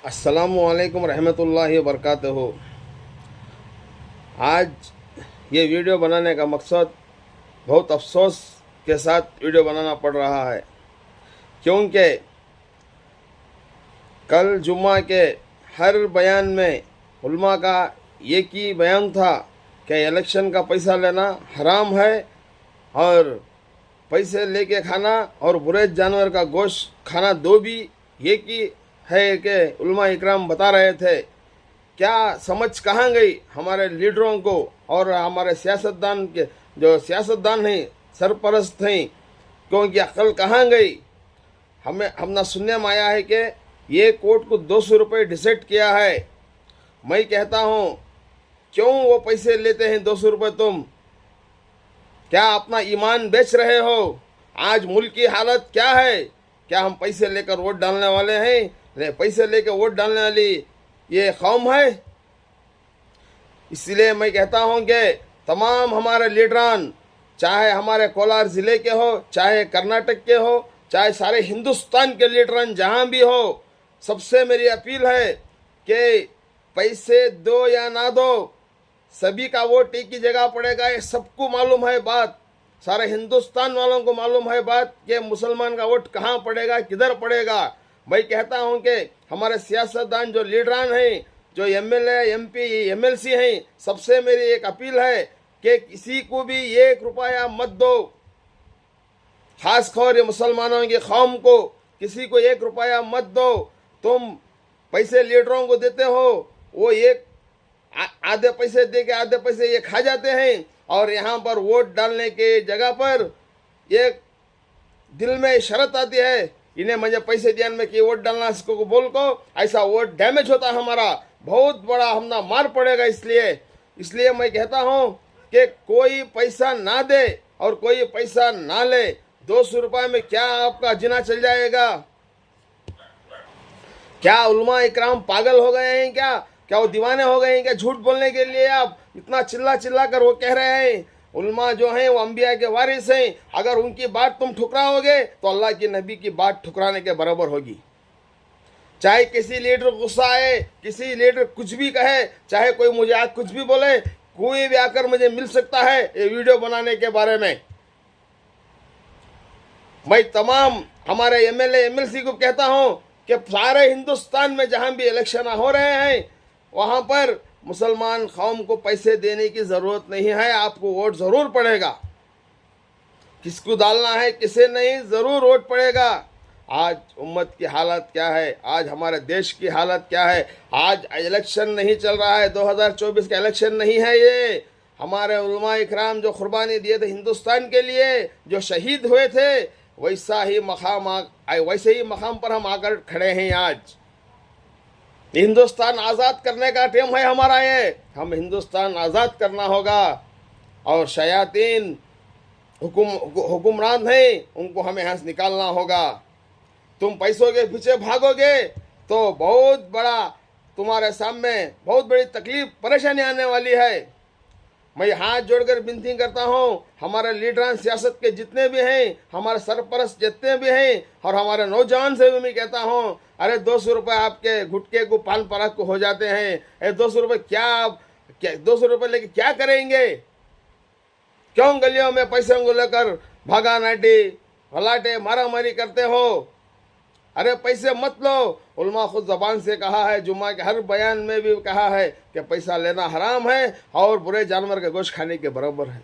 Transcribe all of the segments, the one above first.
अस्सलामुअलैकुम रहमतुल्लाहि व बरकातहू। आज ये वीडियो बनाने का मकसद बहुत अफसोस के साथ वीडियो बनाना पड़ रहा है, क्योंकि कल जुम्मा के हर बयान में उलमा का एक ही बयान था कि इलेक्शन का पैसा लेना हराम है और पैसे लेके खाना और बुरे जानवर का गोश्त खाना दो भी एक ही है कि उलमा इकराम बता रहे थे। क्या समझ कहाँ गई हमारे लीडरों को और हमारे सियासतदान के जो सियासतदान हैं, सरपरस्त हैं, क्योंकि अक्ल कहाँ गई। हमने सुनने में आया है कि ये कोर्ट को 200 रुपये डिसाइड किया है। मैं कहता हूँ, क्यों वो पैसे लेते हैं 200 रुपये? तुम क्या अपना ईमान बेच रहे हो? आज मुल्क की हालत क्या है? क्या हम पैसे लेकर वोट डालने वाले हैं? पैसे लेकर वोट डालने वाली ये कौम है। इसलिए मैं कहता हूं कि तमाम हमारे लीडरान, चाहे हमारे कोलार ज़िले के हो, चाहे कर्नाटक के हो, चाहे सारे हिंदुस्तान के लीडरान जहां भी हो, सबसे मेरी अपील है कि पैसे दो या ना दो, सभी का वोट एक ही जगह पड़ेगा। ये सबको मालूम है बात, सारे हिंदुस्तान वालों को मालूम है बात कि मुसलमान का वोट कहाँ पड़ेगा, किधर पड़ेगा। मैं कहता हूं कि हमारे सियासतदान जो लीडरान हैं, जो एमएलए, एमपी, एमएलसी हैं, सबसे मेरी एक अपील है कि किसी को भी 1 रुपया मत दो। खासकर ये मुसलमानों की कौम को किसी को 1 रुपया मत दो। तुम पैसे लीडरों को देते हो, वो एक आधे पैसे दे के आधे पैसे ये खा जाते हैं, और यहाँ पर वोट डालने के जगह पर एक दिल में शर्त आती है, इन्हें मुझे पैसे दिया में कि वोट डालना, इसको बोल को ऐसा वोट डैमेज होता है हमारा, बहुत बड़ा हमना मार पड़ेगा। इसलिए मैं कहता हूँ कि कोई पैसा ना दे और कोई पैसा ना ले। 200 रुपये में क्या आपका जीना चल जाएगा? क्या उलमा इकराम पागल हो गए हैं? क्या वो दीवाने हो गए हैं? क्या झूठ बोलने के लिए आप इतना चिल्ला चिल्ला कर वो कह रहे हैं? उलमा जो हैं वो अंबिया के वारिस हैं। अगर उनकी बात तुम ठुकराओगे तो अल्लाह के नबी की बात ठुकराने के बराबर होगी। चाहे किसी लीडर गुस्सा आए, किसी लीडर कुछ भी कहे, चाहे कोई मुझे आज कुछ भी बोले, कोई भी आकर मुझे मिल सकता है ये वीडियो बनाने के बारे में। मैं तमाम हमारे एमएलए, एमएलसी को कहता हूं कि सारे हिंदुस्तान में जहां भी इलेक्शन हो रहे हैं, वहां पर मुसलमान कौम को पैसे देने की ज़रूरत नहीं है। आपको वोट ज़रूर पड़ेगा, किसको डालना है किसे नहीं, ज़रूर वोट पड़ेगा। आज उम्मत की हालत क्या है, आज हमारे देश की हालत क्या है? आज इलेक्शन नहीं चल रहा है, 2024 का इलेक्शन नहीं है ये। हमारे उलमा इकराम जो कुर्बानी दिए थे हिंदुस्तान के लिए, जो शहीद हुए थे, वैसे ही मकाम पर हम आकर खड़े हैं। आज हिंदुस्तान आज़ाद करने का टाइम है हमारा ये। हम हिंदुस्तान आज़ाद करना होगा, और शयातीन हुक्मरान हैं, उनको हमें यहाँ से निकालना होगा। तुम पैसों के पीछे भागोगे तो बहुत बड़ा तुम्हारे सामने बहुत बड़ी तकलीफ परेशानी आने वाली है। मैं हाथ जोड़कर विनती करता हूँ, हमारे लीडरान सियासत के जितने भी हैं, हमारे सरपरस्त जितने भी हैं, और हमारे नौजवान से भी मैं कहता हूँ, अरे 200 रुपये आपके गुटके को पान पराग को हो जाते हैं। अरे 200 रुपये क्या 200 रुपये लेके क्या करेंगे? क्यों गलियों में पैसे को लेकर भागा नाटी भलाटे मारा मारी करते हो? अरे पैसे मत लो। उलमा खुद ज़बान से कहा है, जुम्मा के हर बयान में भी कहा है कि पैसा लेना हराम है और बुरे जानवर का गोश्त खाने के बराबर है।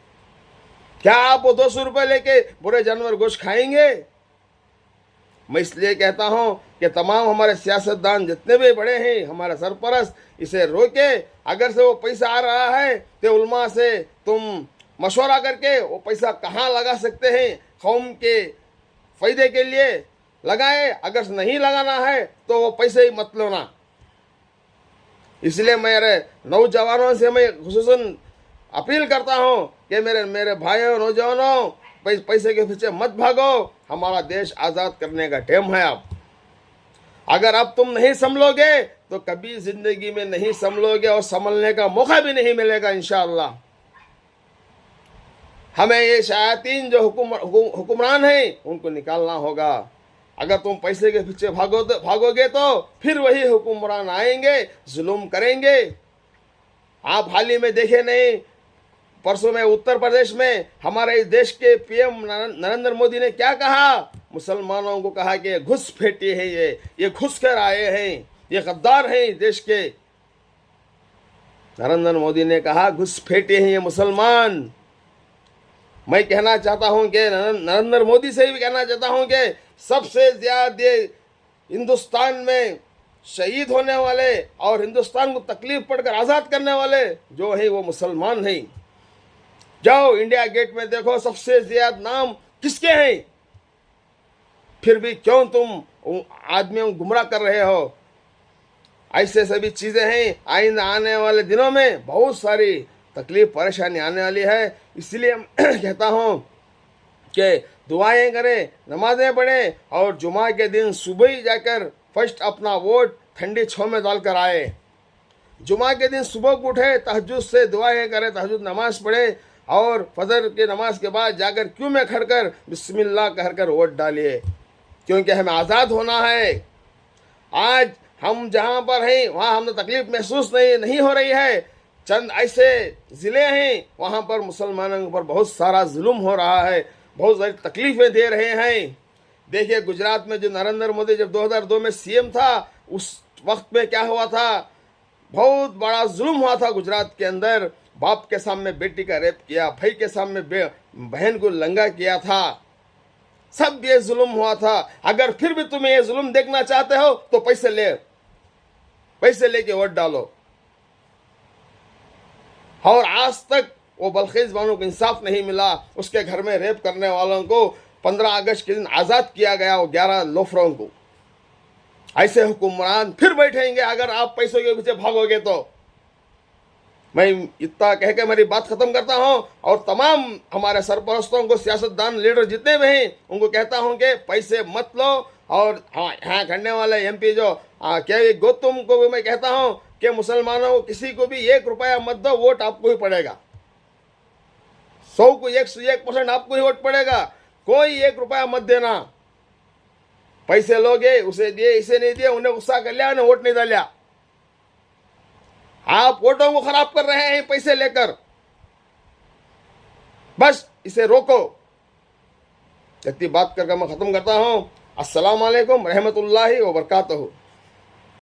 क्या आप वो 200 रुपये लेके बुरे जानवर गोश्त खाएंगे? मैं इसलिए कहता हूं कि तमाम हमारे सियासतदान जितने भी बड़े हैं, हमारे सरपरस्त, इसे रोके। अगर से वो पैसा आ रहा है तो उलमा से तुम मशवरा करके वो पैसा कहाँ लगा सकते हैं, कौम के फ़ायदे के लिए लगाए। अगर नहीं लगाना है तो वो पैसे ही मत लो ना। इसलिए मेरे नौजवानों से मैं खुसूसन अपील करता हूँ कि मेरे भाइयों, नौजवानों, पैसे के पीछे मत भागो। हमारा देश आज़ाद करने का टाइम है अब। अगर अब तुम नहीं संभलोगे तो कभी जिंदगी में नहीं संभलोगे और संभलने का मौका भी नहीं मिलेगा इंशाअल्लाह। हमें ये शयातीन जो हुक्मरान हैं उनको निकालना होगा। अगर तुम पैसे के पीछे भागोगे तो फिर वही हुक्मरान आएंगे, जुल्म करेंगे। आप हाल ही में देखे नहीं, परसों में उत्तर प्रदेश में हमारे देश के पीएम नरेंद्र मोदी ने क्या कहा? मुसलमानों को कहा कि घुसपैठिए हैं, ये घुस कर आए हैं, ये गद्दार हैं देश के। नरेंद्र मोदी ने कहा घुसपैठिए हैं ये मुसलमान। मैं कहना चाहता हूं कि नरेंद्र मोदी से भी कहना चाहता हूं कि सबसे ज्यादा हिंदुस्तान में शहीद होने वाले और हिंदुस्तान को तकलीफ पड़कर आज़ाद करने वाले जो है वो मुसलमान हैं। जाओ इंडिया गेट में देखो, सबसे ज्यादा नाम किसके हैं? फिर भी क्यों तुम आदमियों को गुमराह कर रहे हो? ऐसे सभी चीज़ें हैं। आइंदा आने वाले दिनों में बहुत सारी तकलीफ परेशानी आने वाली है। इसलिए कहता हूँ कि दुआएं करें, नमाजें पढ़ें और जुमा के दिन सुबह ही जाकर फर्स्ट अपना वोट ठंडी छांव में डालकर आए। जुमा के दिन सुबह को उठे, तहज्जुद से दुआएं करें, तहज्जुद नमाज पढ़े और फजर की नमाज के बाद जाकर क्यों में खड़कर बिस्मिल्लाह कहकर वोट डालिए, क्योंकि हमें आज़ाद होना है। आज हम जहाँ पर हैं वहाँ हमें तकलीफ महसूस नहीं हो रही है। चंद ऐसे ज़िले हैं वहाँ पर मुसलमानों के ऊपर बहुत सारा जुल्म हो रहा है, बहुत सारी तकलीफ़ें दे रहे हैं। देखिए गुजरात में जो नरेंद्र मोदी जब 2002 में सीएम था, उस वक्त में क्या हुआ था? बहुत बड़ा जुल्म हुआ था गुजरात के अंदर। बाप के सामने बेटी का रेप किया, भाई के सामने बहन को लंगा किया था, सब ये जुल्म हुआ था। अगर फिर भी तुम्हें ये जुल्म देखना चाहते हो तो पैसे लेके वोट डालो। और आज तक वो बलखीस बानो को इंसाफ नहीं मिला। उसके घर में रेप करने वालों को 15 अगस्त के दिन आज़ाद किया गया, वो 11 लोफरों को। ऐसे हुक्मरान फिर बैठेंगे अगर आप पैसों के पीछे भागोगे तो। मैं इतना कह के मेरी बात खत्म करता हूं और तमाम हमारे सरपरस्तों को, सियासतदान, लीडर जितने भी हैं, उनको कहता हूं कि पैसे मत लो। और हाँ, यहाँ खड़ने वाले एमपी जो क्या गौतम को भी मैं कहता हूं कि मुसलमानों को किसी को भी 1 रुपया मत दो, वोट आपको ही पड़ेगा। 100 को 101% आपको ही वोट पड़ेगा। कोई 1 रुपया मत देना। पैसे लोगे, उसे दिए, इसे नहीं दिए, उन्हें गुस्सा कर लिया, उन्हें वोट नहीं डालिया। आप वोटों को खराब कर रहे हैं पैसे लेकर। बस इसे रोको। इतनी बात करके मैं खत्म करता हूं। अस्सलाम वालेकुम रहमतुल्लाहि व बरकातहू।